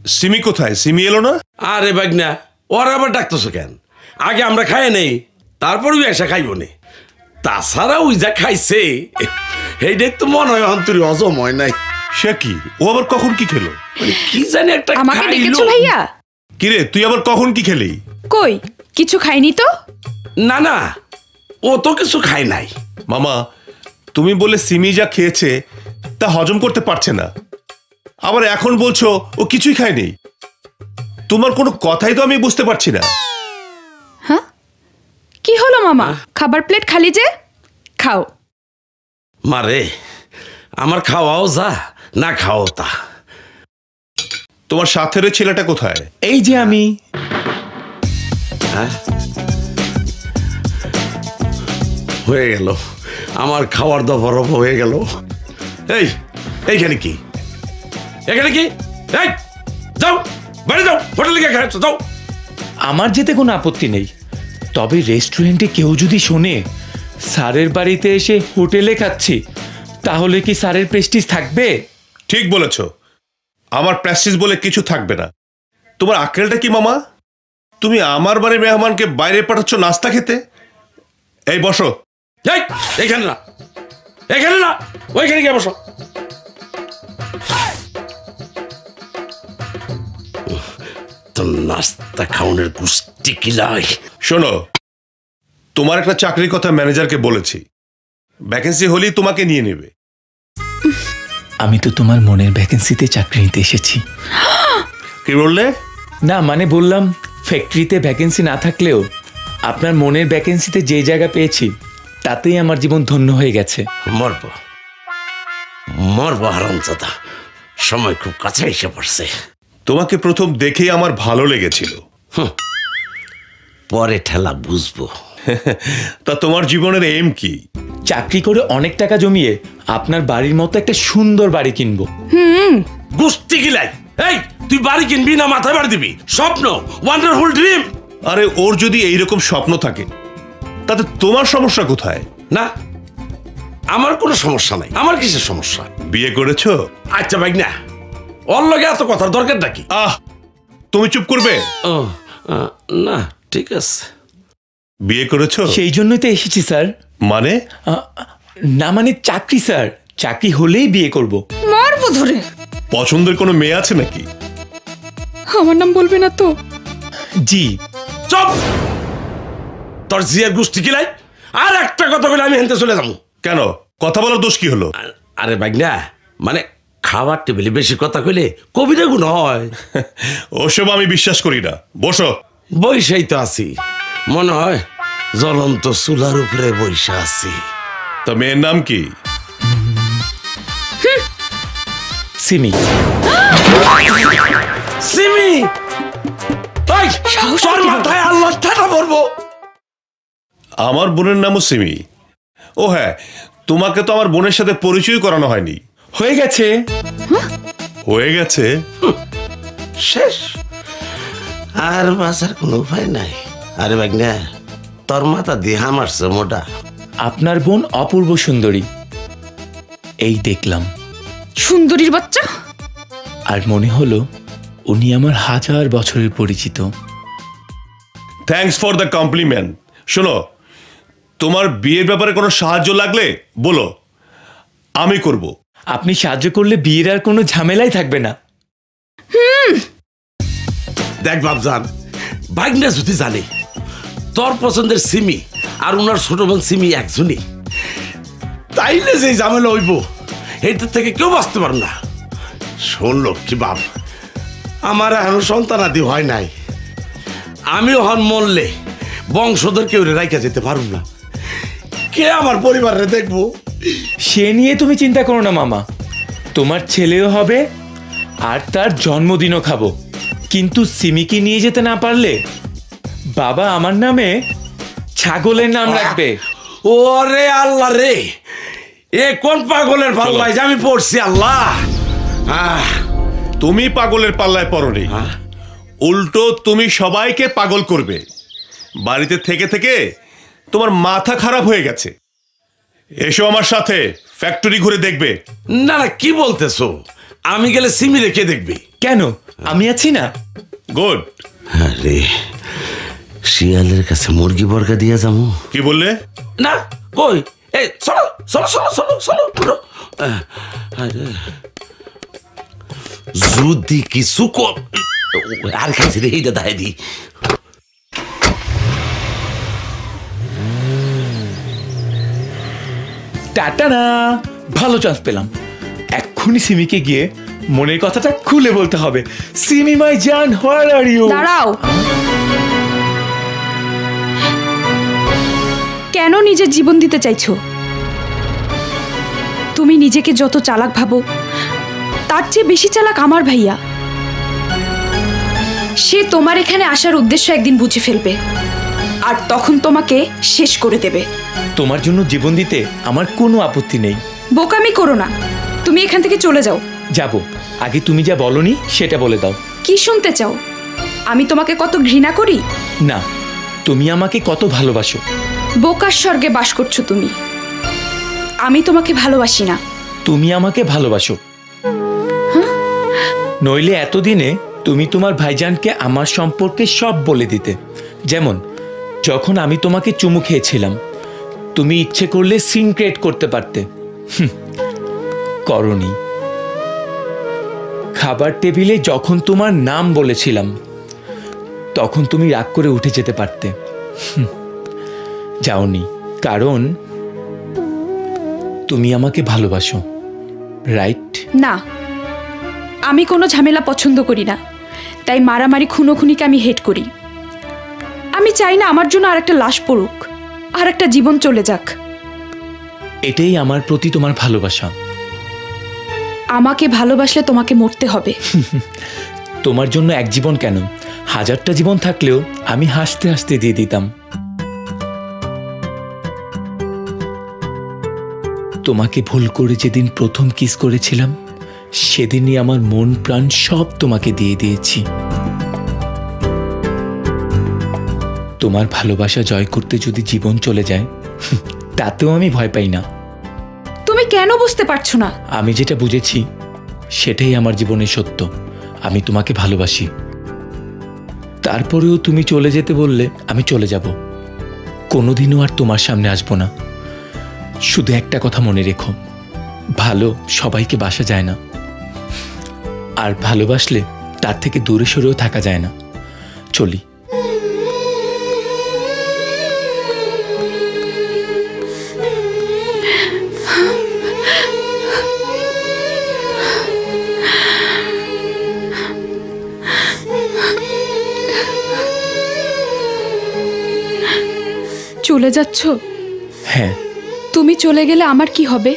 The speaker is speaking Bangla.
সিমি কোথায়? সিমি এলো না? আরে বাগনা, ওরা আবার ডাকতেছো কেন? আগে আমরা খাই নেই, তারপর ওই এসে খাইব নে। তাছাড়া ওই যা খাইছে এইটাই তো মনে হয় অন্তরে হজম হয় নাই। সে কি? ও আবার কখন কি খেলো? কি জানি একটা আমাকে ডেকেছো ভাইয়া? কিরে তুই আবার কখন কি খেলি? কই কিছু খাইনি তো। না না, ও তো কিছু খায় নাই। মামা, তুমি বলে সিমি যা খেয়েছে তা হজম করতে পারছে না, আবার এখন বলছো ও কিছুই খায়নি। তোমার কোনো কথাই তো আমি বুঝতে পারছি না। হ্যাঁ, কি হলো মামা? খাবার প্লেট খালি যে, খাও। মারে, আমার খাওয়াও যা, না খাও তা। তোমার সাথের ছেলেটা কোথায়? এই যে আমি। হ্যাঁ, হয়ে গেল আমার খাওয়ার দফার হয়ে গেল। এই এইখানে কি? এখানে কি? এই যাও, বাড়ি যাও, হোটেলে গিয়ে খাচ্ছ, যাও। আমার যেতে কোনো আপত্তি নেই, তবে রেস্টুরেন্টে কেউ যদি শোনে স্যারের বাড়িতে এসে হোটেলে খাচ্ছি, তাহলে কি স্যারের প্রেস্টিজ থাকবে? ঠিক বলেছ, আমার প্রেস্টিজ বলে কিছু থাকবে না। তোমার আক্কেলটা কি মামা? তুমি আমার বাড়ির মেহমানকে বাইরে পাঠাচ্ছ নাস্তা খেতে? এই বসো। এই এখানে না, এখানে না, ওইখানে গিয়ে বসো। তো নাস্তা খাওয়ানোর গুষ্টি কিলাই। শোনো, তোমার একটা চাকরির কথা ম্যানেজারকে বলেছি, ভ্যাকেন্সি হলেই তোমাকে নিয়ে নেবে। আমি তো তোমার মনের ভ্যাকেন্সিতে চাকরি নিতে এসেছি। কি বললে? না মানে বললাম, ফ্যাক্টরিতে ভ্যাকেন্সি না থাকলেও আপনার মনের ভ্যাকেন্সিতে যে জায়গা পেয়েছি তাতেই আমার জীবন ধন্য হয়ে গেছে। মরবো মরবো হারামজাদা, সময় খুব কাছে এসে পড়ছে। তোমাকে প্রথম দেখেই আমার ভালো লেগেছিল, পরে ঠেলা বুঝবো। তা তোমার জীবনের এম কি? চাকরি করে অনেক টাকা জমিয়ে আপনার বাড়ির মতো একটা সুন্দর বাড়ি কিনবো। গুষ্টি কিলাই। এই তুই বাড়ি কিনবি না মাথায় বাড়ি দিবি? স্বপ্ন, ওয়ান্ডারফুল ড্রিম। আরে ওর যদি এইরকম স্বপ্ন থাকে তাতে তোমার সমস্যা কোথায়? না, আমার কোনো সমস্যা নাই। আমার কিসের সমস্যা? বিয়ে করেছো? আচ্ছা ভাই, না ওর লগে এত কথার দরকারটা কি? তুমি চুপ করবে? ও না, ঠিক আছে। বিয়ে করেছো? সেই জন্যই তো এসেছি স্যার। মানে? না মানে চাকরি স্যার, চাকরি হলেই বিয়ে করব। মারবো ধরে। পছন্দের কোনো মেয়ে আছে নাকি? আমার নাম বলবে না তো? জি। চুপ! তোর জিয়ার গুষ্টি কিলাই। আর একটা কথা বলে আমি হেনতে চলে যাবো। কেন? কথা বলার দোষ কি হলো? আরে ভাই না, মানে খাবার টেবিলে বেশি কথা কইলে কবিরা গুণ হয়। ওসব আমি বিশ্বাস করি না। বসো। বৈশাই তো আছি, মনে হয় জ্বলন্ত চুলার উপরে বৈশা আছি। তা মেয়ের নাম কি? সিমি। সিমি? তোর মাথায় আল্লাহ ঠাটা পড়বো। আমার বোনের নামও সিমি। ও হ্যাঁ, তোমাকে তো আমার বোনের সাথে পরিচয় করানো হয়নি। হয়ে গেছে। হয়ে গেছে? শেষ, আর বাঁচার কোনো উপায় নাই। আরে বাগনা, তোর মাথা দিয়ে হামারছে মোটা। আপনার বোন অপূর্ব সুন্দরী, এই দেখলাম। সুন্দরীর বাচ্চা। আর মনে হলো উনি আমার 1000 বছরের পরিচিত। Thanks for the compliment. শোনো, তোমার বিয়ের ব্যাপারে কোনো সাহায্য লাগলে বলো, আমি করব। আপনি সাহায্য করলে বিয়ের আর কোনো ঝামেলাই থাকবে না। দেখ বাবজান, ভাগনা যদি জানে তোর পছন্দের সিমি আর ওনার ছোট বোন সিমি একজনই, তাইলে যে ঝামেলা হইব এটার থেকে কেউ বাঁচতে পার না। শোন লক্ষ্মী বাপ, আমার এখনো সন্তানাদি হয় নাই। আমিও হন মরলে বংশধর কেউ রাইখা যেতে পারুম না। কে আমার পরিবারে দেখবো? সে নিয়ে তুমি চিন্তা করো না মামা, তোমার ছেলেও হবে আর তার জন্মদিনও খাবো। কিন্তু সিমিকে নিয়ে যেতে না পারলে বাবা আমার নামে ছাগলের নাম রাখবে। ওরে আল্লাহ রে, এ কোন পাগলের পাল্লায় যে আমি পড়ছি আল্লাহ। তুমি পাগলের পাল্লায় পড়নি, উল্টো তুমি সবাইকে পাগল করবে। বাড়িতে থেকে থেকে তোমার মাথা খারাপ হয়ে গেছে। এসো আমার সাথে, ফ্যাক্টরি ঘুরে দেখবে। না না, কি বলতেছো? আমি গেলে সিমি রেখে দেখবি। কেন, আমি আছি না? গুড। আরে শিয়ালের কাছে মুরগি বর্গা দিয়া যাবো। কি বললে? না কই, এই চলো চলো চলো চলো চলো উঠো। যদি কিছু আর খাইছি রে, এইটা দায় দি। টাটা না, ভালো চান্স পেলাম। এক্ষুনি সিমিকে গিয়ে মনের কথাটা খুলে বলতে হবে। সিমি মাই জান, হোয়ার আর ইউ? দাঁড়াও। কেন নিজের জীবন দিতে চাইছো? তুমি নিজেকে যত চালাক ভাবো, তার চেয়ে বেশি চালাক আমার ভাইয়া। সে তোমার এখানে আসার উদ্দেশ্য একদিন বুঝে ফেলবে, আর তখন তোমাকে শেষ করে দেবে। তোমার জন্য জীবন দিতে আমার কোনো আপত্তি নেই। বোকামি করো না, তুমি এখান থেকে চলে যাও। যাব, আগে তুমি যা বলনি সেটা বলে দাও। কি শুনতে চাও? আমি তোমাকে কত ঘৃণা করি? না, তুমি আমাকে কত ভালোবাসো। বোকার স্বর্গে বাস করছো তুমি। আমি তোমাকে ভালোবাসি না। তুমি আমাকে ভালোবাসো। নইলে এতদিনে তুমি তোমার ভাইজানকে আমার সম্পর্কে সব বলে দিতে। যেমন যখন আমি তোমাকে চুমু খেয়েছিলাম, তুমি ইচ্ছে করলে সিন ক্রিয়েট করতে পারতে, করনি। খাবার টেবিলে যখন তোমার নাম বলেছিলাম, তখন তুমি রাগ করে উঠে যেতে পারতে, যাওনি। কারণ তুমি আমাকে ভালোবাসো, রাইট? না, আমি কোনো ঝামেলা পছন্দ করি না, তাই মারামারি খুনোখুনিকে আমি হেট করি। আমি চাই না আমার জন্য আর একটা লাশ পড়ুক, আর একটা জীবন চলে যাক। এটাই আমার প্রতি তোমার ভালোবাসা। আমাকে ভালোবাসলে তোমাকে মরতে হবে। তোমার জন্য এক জীবন কেন, 1000টা জীবন থাকলেও আমি হাসতে হাসতে দিয়ে দিতাম। তোমাকে ভুল করে যেদিন প্রথম কিস করেছিলাম, সেদিনই আমার মন প্রাণ সব তোমাকে দিয়ে দিয়েছি। তোমার ভালোবাসা জয় করতে যদি জীবন চলে যায়, তাতেও আমি ভয় পাই না। তুমি কেন বুঝতে পারছো না? আমি যেটা বুঝেছি সেটাই আমার জীবনের সত্য। আমি তোমাকে ভালোবাসি। তারপরেও তুমি চলে যেতে বললে আমি চলে যাব। কোনোদিনও আর তোমার সামনে আসবো না। শুধু একটা কথা মনে রেখো, ভালো সবাইকে বাসা যায় না, আর ভালোবাসলে তার থেকে দূরে সরেও থাকা যায় না। চলি। চলে যাচ্ছ? হ্যাঁ। তুমি চলে গেলে আমার কি হবে?